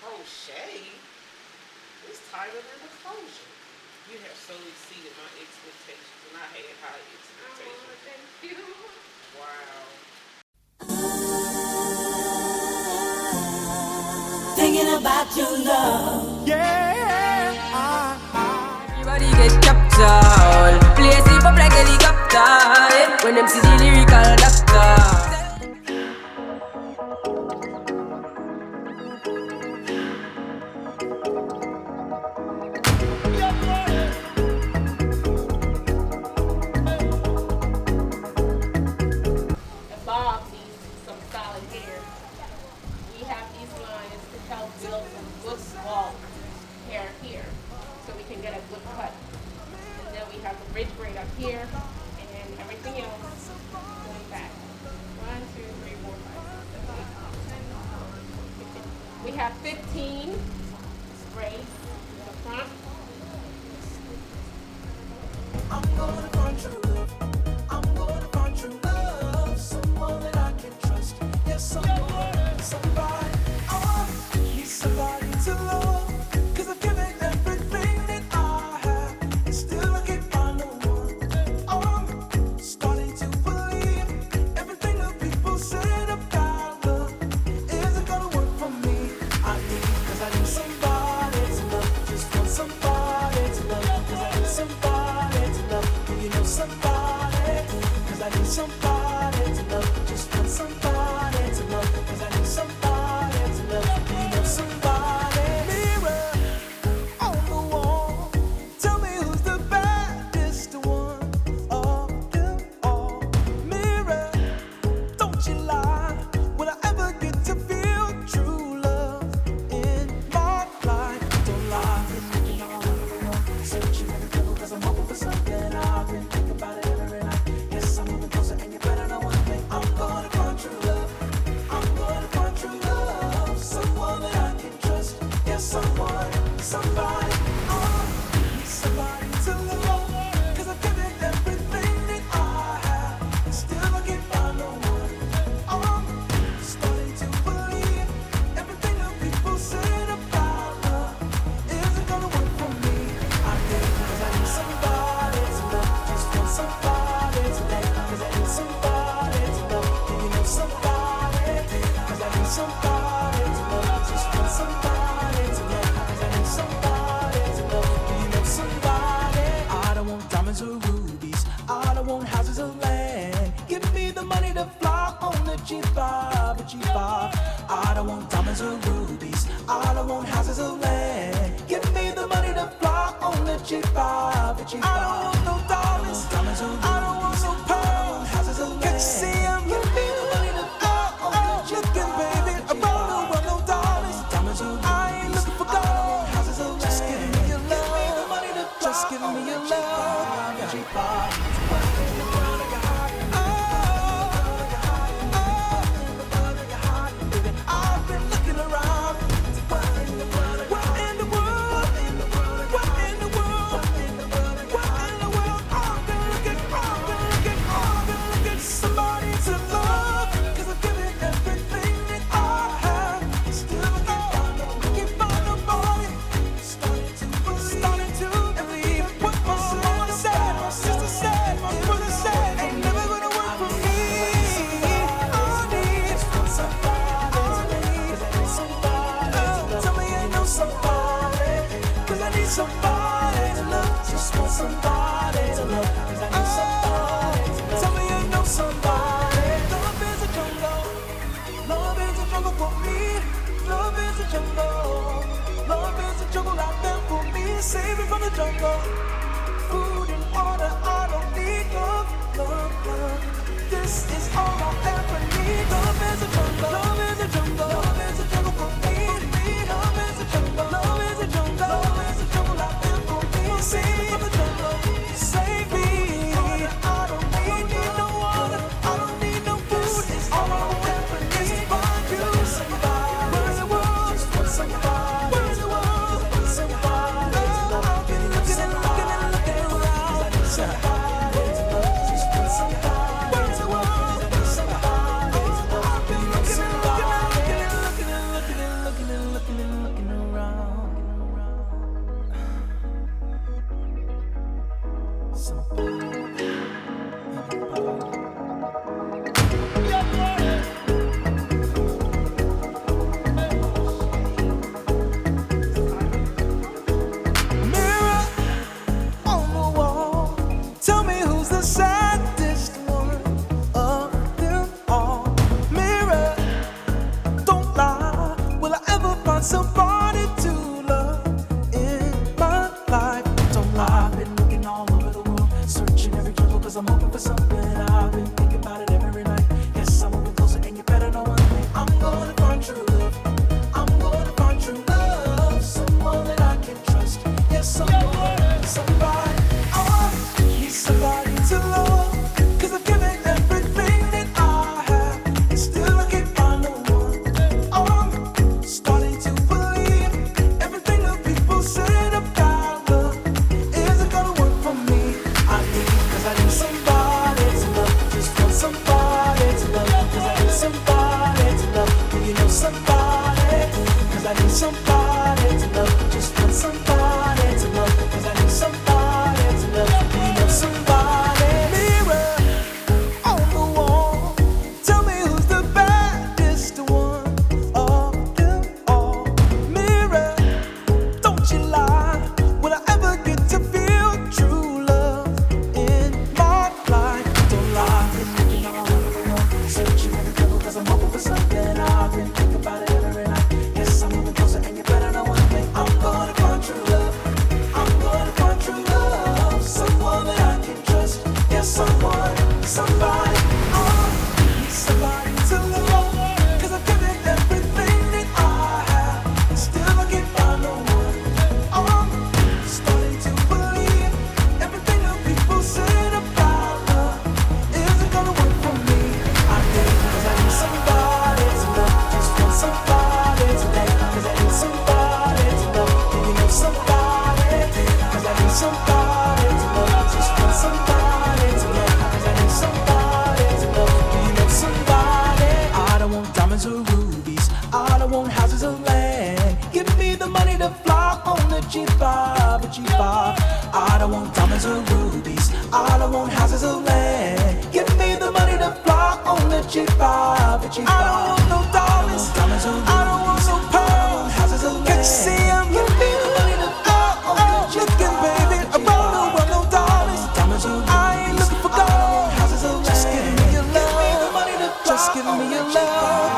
Crochet? It's tighter than the closure. You have so exceeded my expectations, and I had high expectations. Oh, thank you. Wow. Thinking about your love. Yeah. Everybody get captured. Play sleep up like helicopter. When them see the lyrical doctor. Ridge braid up here, and everything else going back. 1, 2, 3, 4, 5, 6, 7, 8, 9, 10, 11, 12, 13, 14, 15. We have 15 braids in the front. I'm gonna find true love. I'm gonna find true love. Someone that I can trust. Yes, someone, somebody. I need somebody to love. 'Cause I've given everything that I have, and still I can't find no one. I'm starting to believe everything the people said about love isn't gonna work for me. I need somebody to love. Just want somebody to love. 'Cause I need somebody to love. Do you know somebody? 'Cause I need somebody to love. Just want somebody to love. 'Cause I need somebody to love. Do you know somebody? Mirror on the wall, tell me who's the baddest one of them all. Mirror, don't you lie. Will I ever get to feel true love in my life? Don't lie. Searching every devil 'cause I'm hoping for something. I've been thinking about it every night. Yes, I'm moving closer and you better know one thing. I'm gonna find true love. I'm gonna find true love. Someone that I can trust. Yes, someone, somebody. I need somebody to love. 'Cause I've given everything that I have, and still I can't find no one. I'm starting to believe everything the people said about love isn't gonna work for me. I need, 'cause I need somebody to love. Just want somebody to love. 'Cause I need somebody to love. Do you know somebody? 'Cause I need somebody to love. Just want somebody to love. 'Cause I need somebody to love. Do you know somebody? I don't want diamonds or rubies. I don't want houses or land. Give me the money to fly on the G5, a G5. I don't want diamonds or rubies. I don't want houses or land. Give me the money to fly on the G5, a G5. I don't want no diamonds or rubies. I don't want no pearls, houses or land. Can't you see 'em? Give me the money to fly on the G5, baby. I don't want no diamonds or rubies. I ain't looking for gold, houses or land. Just give me your love. Give me the money to fly. Just give me your love. G5. I've been looking around. What in the world? What in the world? What in the world? What in the world? What in the world? I've been looking. Somebody to love. 'Cause I've given everything that I have. Still I can't find nobody. Starting to believe what my mama said, my sister said, my brother said ain't never gonna work for me. I need somebody. Tell me ain't no somebody. 'Cause I need somebody to love. Just want somebody to love. 'Cause I need somebody to love. Tell me ain't no somebody. Love is a jungle. Love is a jungle for me. Love is a jungle. Love is a jungle out there for me. Save me from the jungle. Food and water, I don't need love. This is all I ever need. Love is a jungle. Love is a jungle. Love is a jungle for me. Love is a jungle. Love is a jungle. Love is a jungle out there for me. Save me from the jungle. Save me. I don't need no water. I don't need no food. It's all I ever need. Find you somebody. Where's the world? Just want somebody. Where's the world? Somebody. I've been looking and looking and somebody to love in my life. Don't lie, I've been looking all over the world, searching every jungle, cause I'm hoping for something. I've been thinking about it every night. Yes, I'm moving closer, and you better know one thing. I'm gonna find true love. I'm gonna find true love. Someone that I can trust. Yes, I'm gonna somebody. I need somebody to love. Cause I've given everything that I have, and still I can't find no one. I'm starting to believe everything that people said about love isn't gonna work for me. Cause I need somebody to love. Just want somebody to love. Cause I need somebody to love. Do you know somebody? Cause I need somebody to love. Just want somebody to love. Cause I need somebody to love. Do you know somebody? Mirror on the wall, tell me who's the baddest one of them all. Mirror, don't you lie. Will I ever get to feel true love in my life? Don't lie, been looking all over the world, searching every jungle, cause I'm hoping for something. I've been thinking about it every night. Yes, I'm moving closer, and you better know one thing. I'm gonna find true love. I'm gonna find true love. Someone that I can trust. Yes, someone, somebody. I need somebody to love. Cause I've given everything that I have, and still I can't find no one. I'm starting to believe everything that people said about love isn't gonna work for me. Cause I need somebody to love. Just want somebody today. Cause I need somebody to love. Do you know somebody? Cause I need somebody to love. Just want somebody to love. Cause I need somebody to love. Do you know somebody? I don't want diamonds or rubies. I don't want houses or land. Give me the money to fly on the G5, a G5. I don't want diamonds or rubies. I don't want houses or land. Give me the money to fly on the G5, a G5. I don't